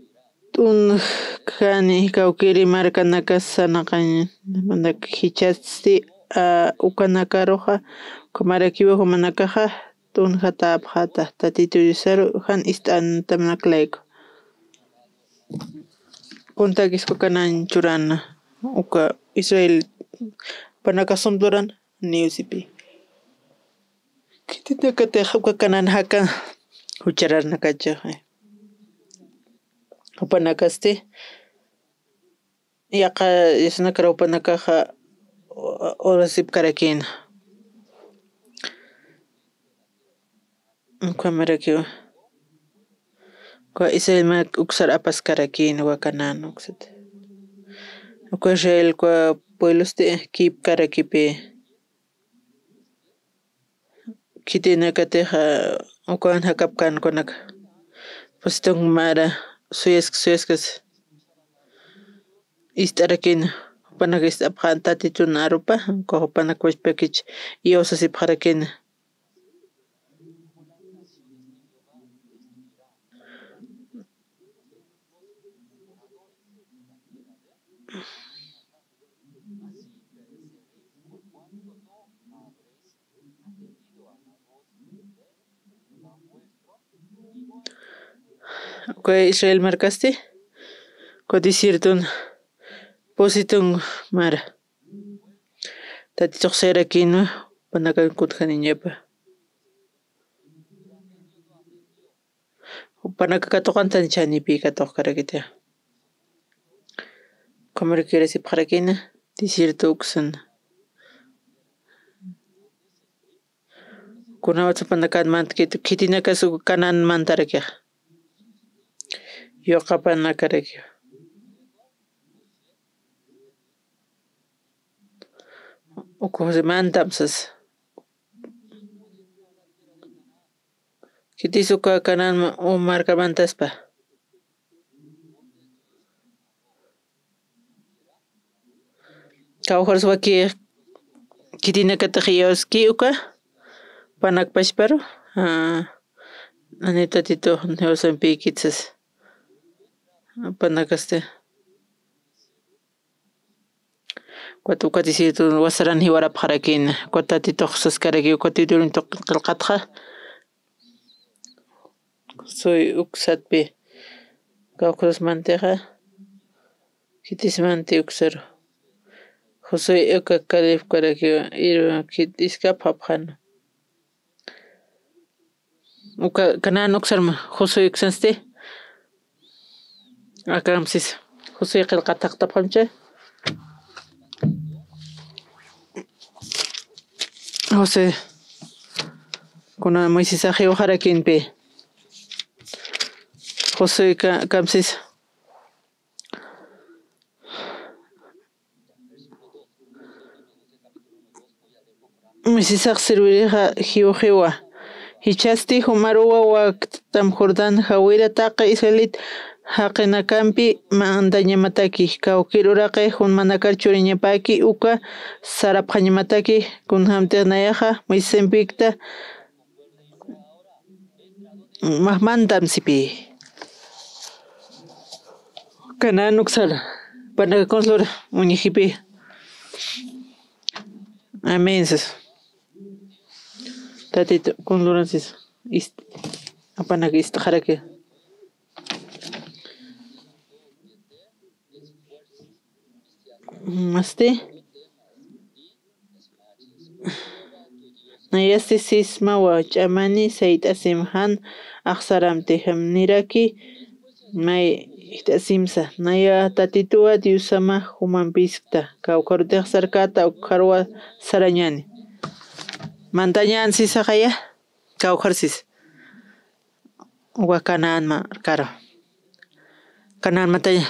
un kani kaukiri markanaka sanaqan manak hichasti ukanaka roja kamarakiwa humanakaja tun hata abjata tatitu diusaru han istan tamnaklaiko kuntakisco kanan churana uka Israel panaka somdoran newsipi kitita uka kanan haka huchararna kacha upanakaste yaqa isnakara upanakaja orasip karakina ukamarakiwa kwa Israel mak uksar apas karakina wakanan uksat uka Israel kwa puebloste kip karakipi kitina kateja ukan hakapkan konak postung mara suyaskas istarakin panak istapjan tatitun arupa ko panak wachpakich iosasip harakina uka Israel markaste ko desiertun positun mara tatituq sayrakina panakan kutkaniñapa panaka katuqantani chanipi katuq karakita kamarakirasip qarakina desierto uksana kunawatsa panakanmanta kitinakasu kananmantarakaq yoqapanakarakiwa uku mantamsas kitisuka kananman markamantaspa kawjaras waki kitinakata qiyawski uka panak pashparo Anita Tito Neusampi kitsas panakaste Cuatro cuaticientos wasaran hiwarap harakina cuatro Tito saskaraki cuatro Tito qilqatqa soy uksatpi kawqasmantaqa kitismanti uksaro José Eka Calif Karakiwa iskap hapjana uka kanan uksarma José uksanste akamsis José qilqataq tapqancha José kuna Moisés ajiwa harakinpi José kamsis Moisés servireja jiwa hichasti humaruwa waktam Jordán hawirataqa Israelit haqinakampi mandañamataki kawkiruraqi hunmanakar churiñapaki uka sarapqañamataki kunhamtiqnayaqa Moisespikta mahmantamsipi kanan uksara panaka conslora muñejipi amensas tatito conloransis apanaka istaqaraki Masti Nayasi sismawa ch'amani sayt'asimhan aqsaramtijam niraki may it'asimsa naya tatituwa diosama humanpiskta kawqarutiq sarkata ukharwa sarañani mantañan sisaqaya kawqarsis wakananma kara kananmataña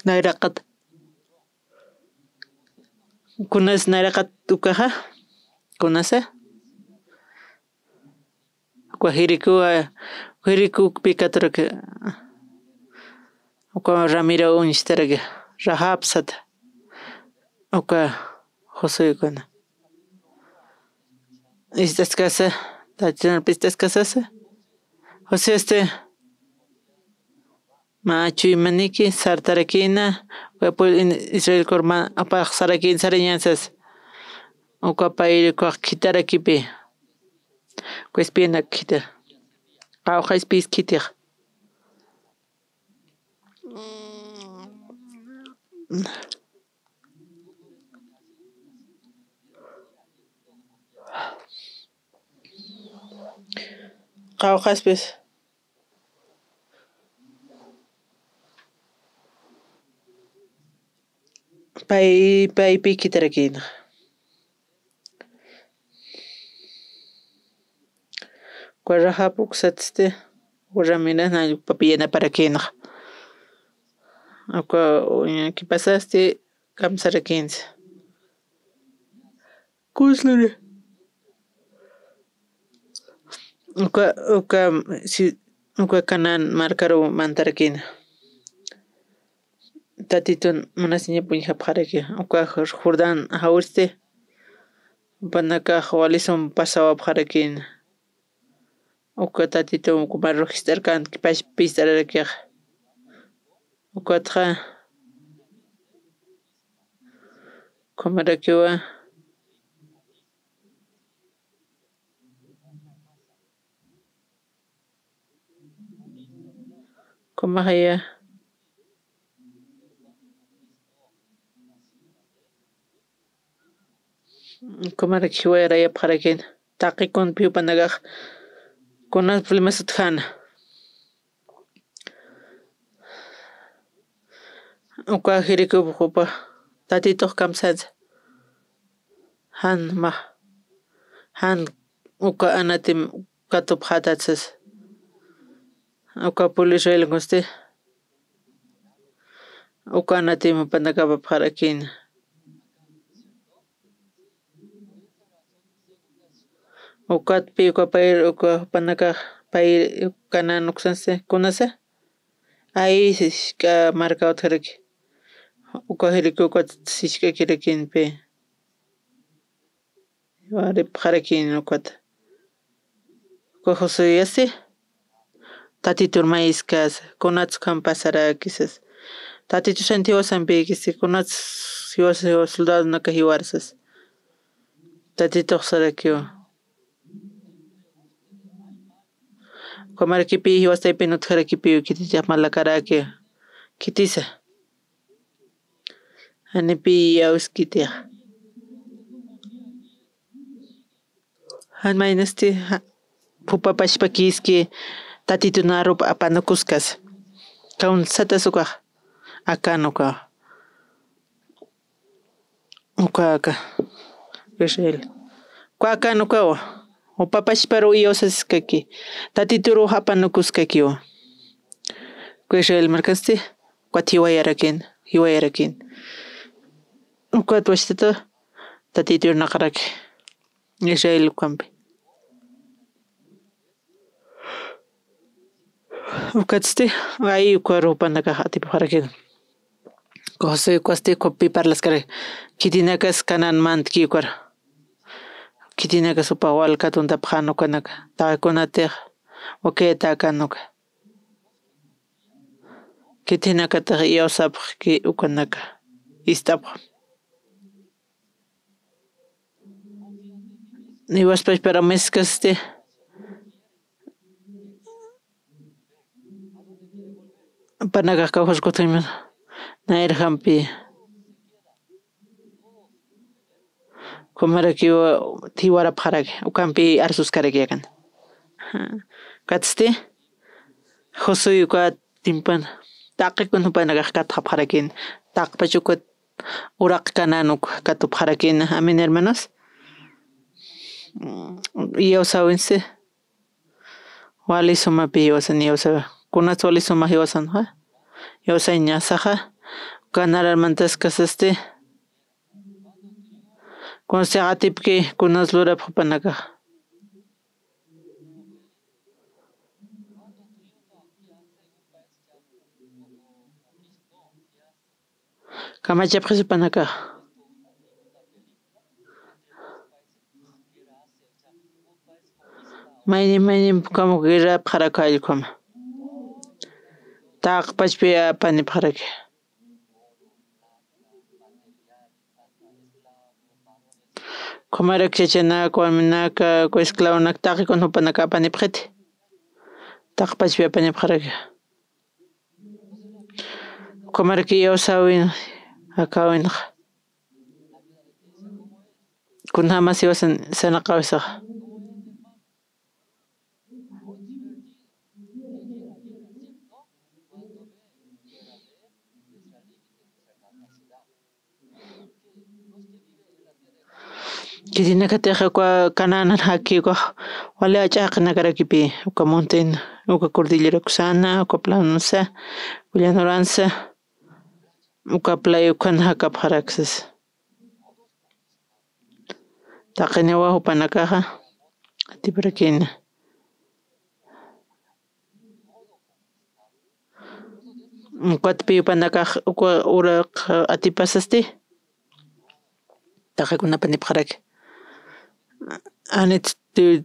nayraqata kunas nayraqata tukaja kunasa Quiricupika katurka uka Ramiro Uñishtaraka Rajapsata uka José kuna estas casa estas casasa José machu imaniki sartarakina Israel korma apaq sarakin sarañansas uka pay kitarakipi Cuespina kita qawqa piskitiq qawqaspis paypi kitarakina Rajapuk satiste Ramirana papi yanaparakina uka kipasaste kamsarakinsa kuslari uka kanan markaru mantarakina tatitun manasña puñujapaqariki uka Jordan hawirste panaka walisun pasawapaqarakina uka tatitun ukuma registrarkanki pistararakiqa ukataqa kumarakiwa kumaqaya kumaraki wayrayapaqarakina taqikunpi upanakaq kunan filmasut hana uka qhirikupuq upa tatituq kamsansa han uka anatim katupaq hatatisas uka pulish raylakунste uka anatim upanakapaqarakina ukapi uka pay uka upanakaq pay kanan usanse kunasa ayshka markawata karaki uka qhirikukata sishkakirakinpi waripaqarakina ukata uka José yasi tatitur maízkasa kunatsu kan pasarakisas tatitu Santiagosampi kunatsu soldadonaka hiwarsas tatituq sarakiwan Comarquipi hiwastaypi nutqarakipi kititaq malakaraki kitisa Anipi yawskitiq hanmaynasti pupapashpa kiski tatitu narupa apanukuskas kawsata sukaq akanuka ukaka Israel akanukawa upapashpa ruwiyawsaskaki tatituru apanukuskakiwan Israel markasti ukwata hiwayarakin ukwata washtata tatitur naqaraki Israel ukampi ukatiste ay ukwa rupanaka atipaqarakina José ukasti pi parlaskara kitinakas kananmanta kiwara kitinakas upa walkatuntapaq hanukanaka taqakunatiq wakayta kanuka kitinakataq yawsapaq ukanaka istapaq niwaspash para meskaste panakaq kawsarkutimi nayrajampi Kumaraki tiwara parake ukampi arsus karaki yakan. Katste Josué ka timpan taqikun hupanakaq katqa parakin taqpachukut uraq kananuk katu parakin amen hermanos. Yawsawinsi wali sumapi yawsan yawsa kunat wali suma yawsan ha yawsay ñasaqa kanarmantas kasaste consejo atipki kunas lurap hupanakaq kamachapqis hupanakaq maynin como guerra para kallkuma taqpachpi apani paraki Kumarak chachanaka warminaka esclavonaka taqikun hupanaka apani paqiti taqpachpi apani paraki Kumaraki yawsawin akawinqa kunhamas yawsan sanaqawisaq Kirinakatiqa kananan hakiyuqa wali achaqnakarakipi uka montaña uka cordillera kusana uka planusa llanuransa uka playa ukhana hakaparaqsas taqa ñawa hupanakaqa atiparakina Ukatapi upanakaq uka uraq atipasasti taqakunapa nipaqaraki Anit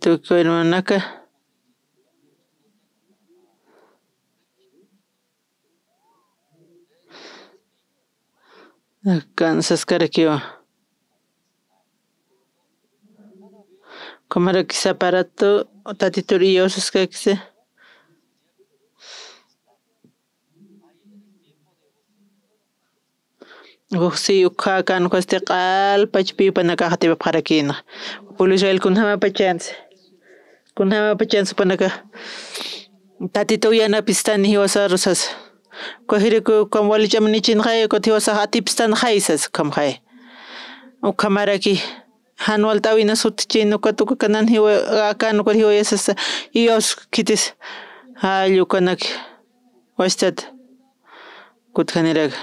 tukuyrunaka kansaskarkiwa Kumaraki saparato tatituri yawsaskakisi Uksi ukha kanukaste q'alpachpi upanakaq atipapaqarakina Pueblo Israel kunhamapa upanakaq tatita uyanapis tani hiwasa rusas Kuajiriku como walichama nichinqay kutin hiwasaqa atipish haysas kamqay ukhamaraki Janual tawina sutichini ñuqatuqa kanan kanu hiwayasasa yawskitis allukanaki washtata kutqaniraka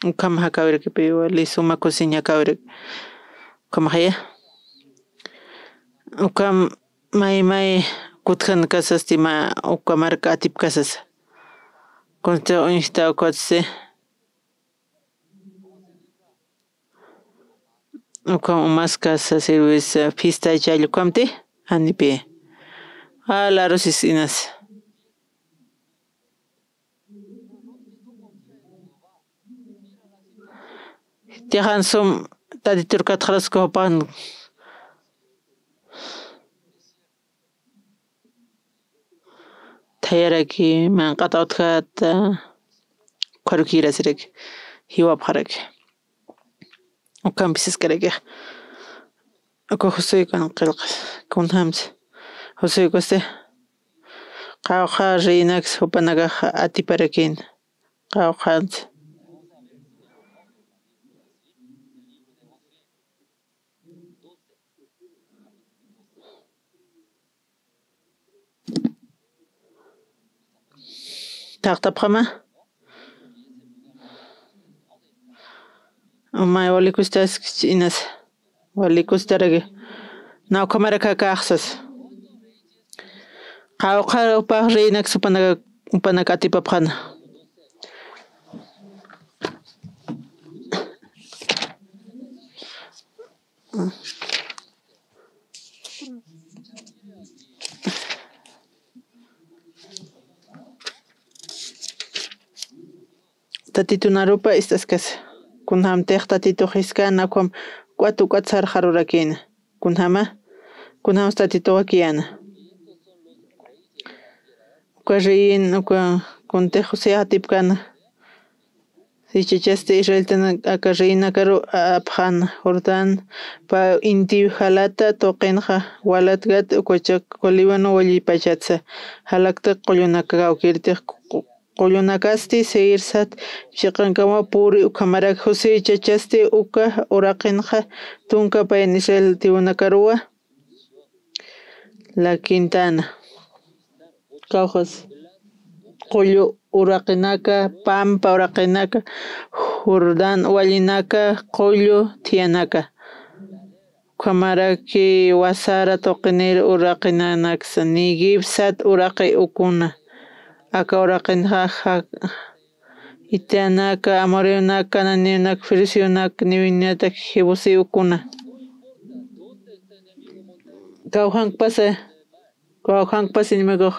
Ukama hakawirkipi wali suma cocina hakawirka ukamaqya ukam may kutqan kasasti ma ukamarka atip kasas Consejo uñishta ukatse ukam umas kasas cerveza fiesta chayllakamti anipi alarusis inas Tiajan sum tatiturkatqarasqa hupan Tayaraki manqata utkata kwarukirasiraki hiwapaqaraki ukampish karaki uka José kan qillqas kunhamsi José koste qawqa rinakas hupanakaq atiparakina qawqansi Taqtapaqama Umay walikustas inas walikustaraki Nawqamaraka kaqsas Qawqarupaq rinakas upanaka atipapaqana Tatito narupa estas kas kunham teqta tatito hiskana kum cuatu sarjarurakina kunham tatito wakiana uka riin uka kuntejo sea tipkana Sichachaste Israeltana akarina karu aphan Jordán pa inti halata toqenja walatgat ukachak kolibano wallipachatsa halakta qollunaka ukirtiq qollunakasti seirsat chiqankama puri ukamarak José chachaste uka uraqinja tunka pa Israel tiunakaruwa La Quintana Caujas Qollo uraqinaka Pampa uraqinaka Jordán wallinaka Qollo tiyanaka Kamaraki wasara toqinir uraqinanaksa Nigibsat uraqi ukuna Aka uraqinqa Itianaka Amorionaka Nanionaka Frisionaka Niwinataka Jebusi ukuna Kawhanpas inimago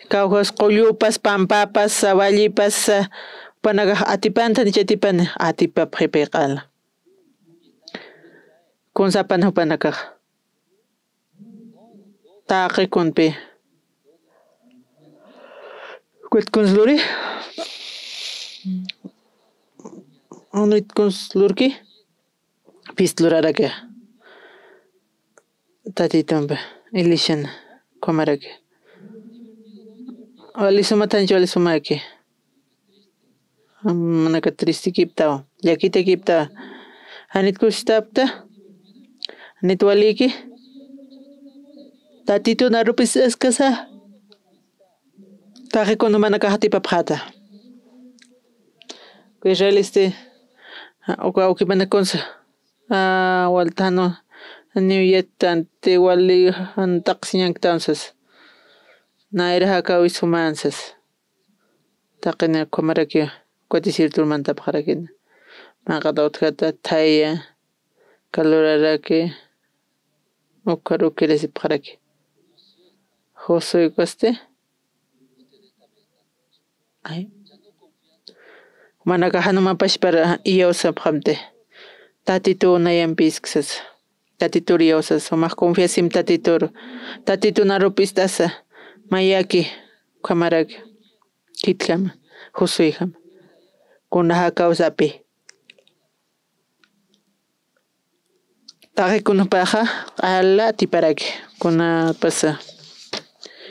Caujas Qollupas Pampapas Wallipas Panaga atipanta ni chatipana atipap qala Kunsapan hupanakaq Taqi kunpi Kwet kunsluri Onit kunslurki Pistluraraka Tatitumpa Ilishana Komaraki Alisumatancho alisumaki Manaka triste kiptawa Yakita kiptawa Anit kushtapta Anit waliki Tatitu narupis eskasa Taqi kuno manaka hatipap hata Israeliste Uka ukipana kunsa Waltano Niuyetante wali Antaqsiñanktansas Naira haka wisumansas Taqina komaraki Kuatisir turmanta parakina Maqata utkata Taya Kaluraraki Ukarukiresi paraki Josué Coste Ay Manaka hanumapash para iyawsa phamte Tatitu nayampisksas Tatitur iyawsas Sumaq confiasim tatitur Tatitu narupistasa Mayaki Kamaraki Kitkama Josué jama Kunaha kawsapi Taqi kunapaqa Ala tiparaki Kunapas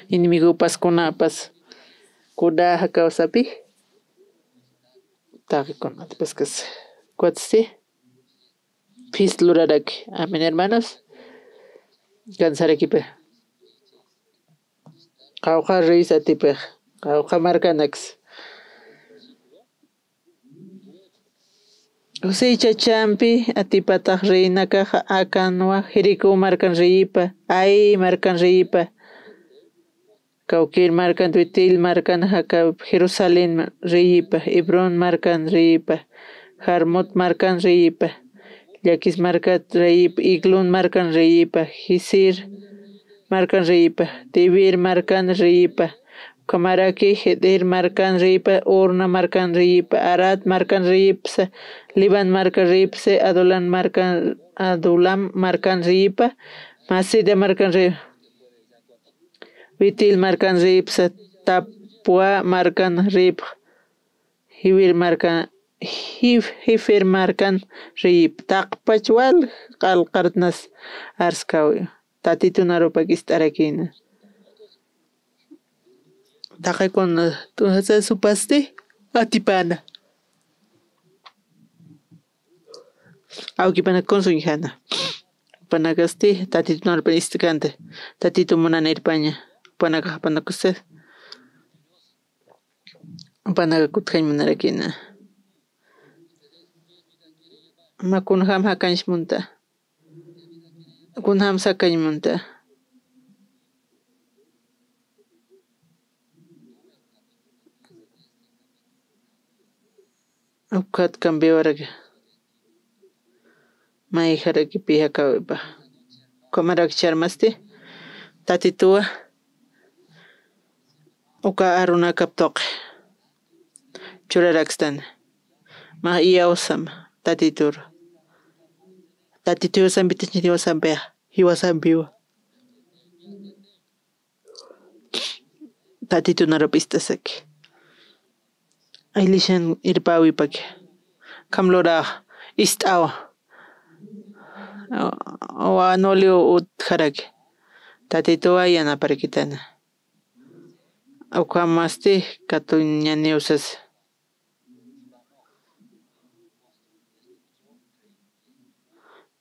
Inimigopas kunapas Kunaha kawsapi Taqi kunatipaskas Kuatsi Pistluraraki Amén hermanos Gansarakipe Qawqa risatipe Qawqa markanax José chachampi atipataq reinaka akanwa Jericó markan riyipa Ay markan riyipa Kawkir markan Tuitil markan haka Jerusalén riyipa Hebrón markan riyipa Jarmut markan riyipa Yakis markan riyipa Iglun markan riyipa Hisir markan riyipa Tibir markan riyipa Kamaraki Hedir markan riyipa Urna markan riyipa Arad markan riyipsa Liban markan riyipsa Adulam markan riyipa Masida markan riyipa Vitil markan riyipsa Tapua markan riyipa Hifir markan riyipa Taqpachwal qalqarnas arskawi Tatitu narupakis tarakina Taqi kuna Tuhasa supasti Atipana Aukipana konsuñjana Panakasti Tatitu narpanistikante Tatitu munana irpaña Panaka panakusted Panaka kutjañ munarakina Makunham hakanchmunta Kunham sakañmunta Ukat cambiawaraka Maijaraki pihakawipa Kamarak charmasti Tatitua Uka aruna kaptoq Churarakstan Ma iyawsam Tatitur Tatitur sambitachni hiwasampea Hiwasampiwa Tatitu narupistasaki Ailishan irpawi pake kamlora istawa wanolio utjaraki tatito ayana parikitana ukamaste katuñani usas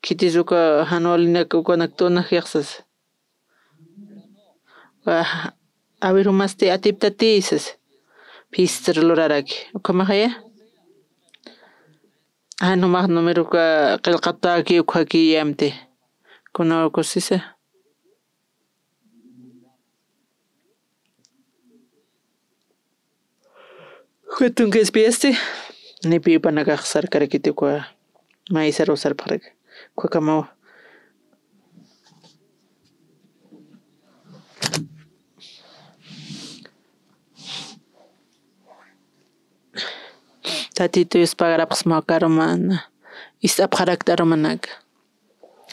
kitizuka hanolina ukanaktonak yaqsas awirumaste atiptatisas pistir luraraki ukamahaya numaq numeroka qillqataki ukhaki yamte kuna kusisa Hutunga espiaste nipi panakaq sarkarakiti kwa maisar usarpaqraq kwa kamawa tatito yuspaqarapas makarumana istapqarakta rumanaka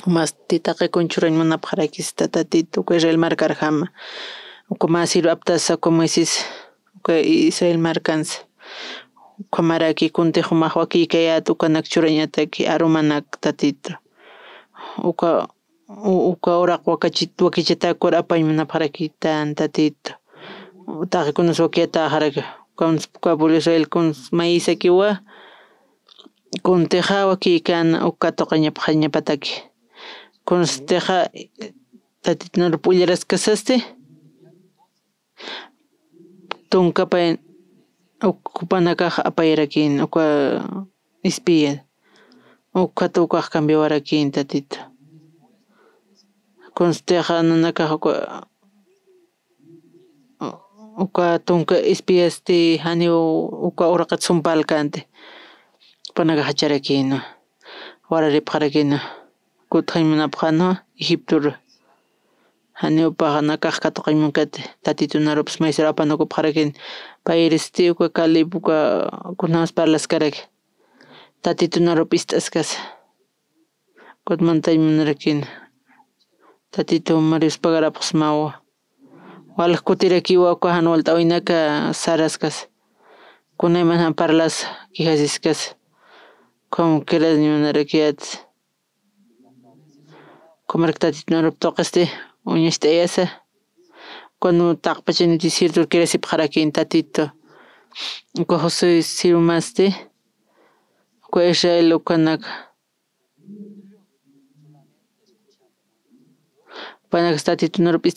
mastitaqa kunchuran munapaqrakista tatito Israel markarqama uku masiru aptasa uku Moises uku Israel markansa uku maraki kuntiq umaq wakikayata ukanak churañataki arumanak tatito uka uraq wakichatakur apay munapaqrakitan tatito taqikunas wakiyata qaraka pueblo Israel maísa kiwa kuntiqa wakikana ukatuqa ñapataki kunstiqa tatito norupa willarasqasaste tunkapay ukupanakaq apayarakin uka espía ukata ukaq cambiawarakin tatito kunstiqa nanakaq uka tunka espiaste haniu uka uraqata sumpalkante panaka hacharakina wararipaqarakina kutaq munapaqna Egipto haniupaqa nakaq katuqaymunkati tatito narupas maysara apanakupaqarakini payristi uka Caleb uka kunamas parlaskaraka tatito narupa istasqasa kutmantay munarakina tatito Marius paqarapas mawa walaq kutirakiwa uka Januelta oynaka sarasqas kunayman parlas qhijasisqas como quieras munarakiyatas comarka tatito narupa tuqaste uñashta ayasa cuando taqpachani desierto kirasipaqarakin tatito uka José sirumaste uka Israel ukanaka panakas tatito narupa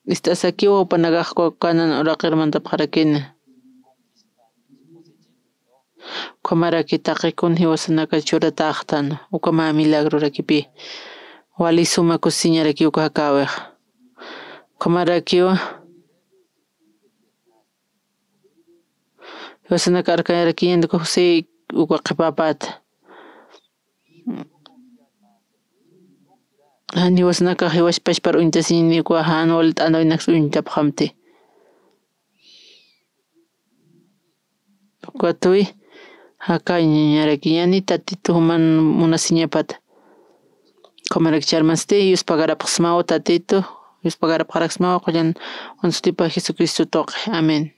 istasakiwa upanakaqku kanan uraqirmanta paqarakina ukamaraki taqikuna hiwasanaka churataqtana ukama milagro rakipi wali sumak kusiñaraki uka hakawiq ukamarakiwa hiwasanaka arkayarakilla uka José uka qhipapata hiwasanaka hiwashpashpa uñitasini uka Januel t'antawinaq uñitapak hamti uka tuy hakañarakillani tatito human munasiñapata comaraka charmaste Diospaqarapas mawa tatito Diospaqarapaqarapas mawa qullan Jesucristo tuqui amén